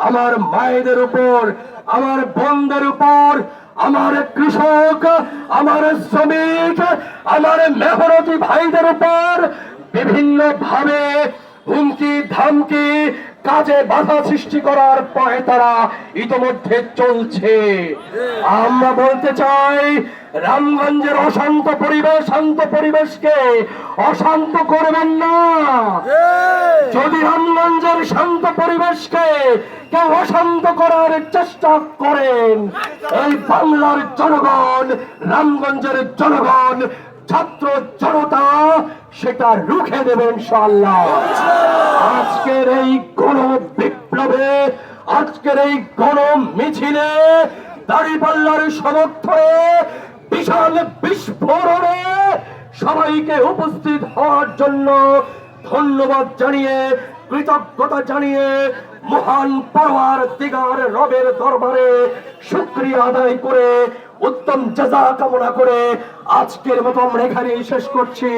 আমার মায়েদের উপর, আমার বোনদের উপর, আমার কৃষক, আমার শ্রমিক, আমার মেহনতি ভাইদের উপর বিভিন্ন ভাবে হুমকি ধামকি, কাজে বাধা সৃষ্টি করার পায়তারা ইতোমধ্যে চলছে। আমরা বলতে চাই, রামগঞ্জের অশান্ত পরিবেশ শান্ত পরিবেশকে অশান্ত করবেন না। যদি রামগঞ্জের শান্ত পরিবেশকে কেউ অশান্ত করার চেষ্টা করেন, এই বাংলার জনগণ, রামগঞ্জের জনগণ, ছাত্র জনতা সেটা রুখে দেবে ইনশাআল্লাহ। আজকের এই গণ বিপ্লবে, আজকের এই গণ মিছিলে, দাঁড়িপাল্লার সমর্থনে, বিশাল বিস্ফোরণে সবাইকে উপস্থিত হওয়ার জন্য ধন্যবাদ জানিয়ে, কৃতজ্ঞতা জানিয়ে, মহান পরওয়ারদিগার রবের দরবারে শুকরিয়া আদায় করে, উত্তম জাযা কামনা করে আজকের মতো আমরা এখানেই শেষ করছি।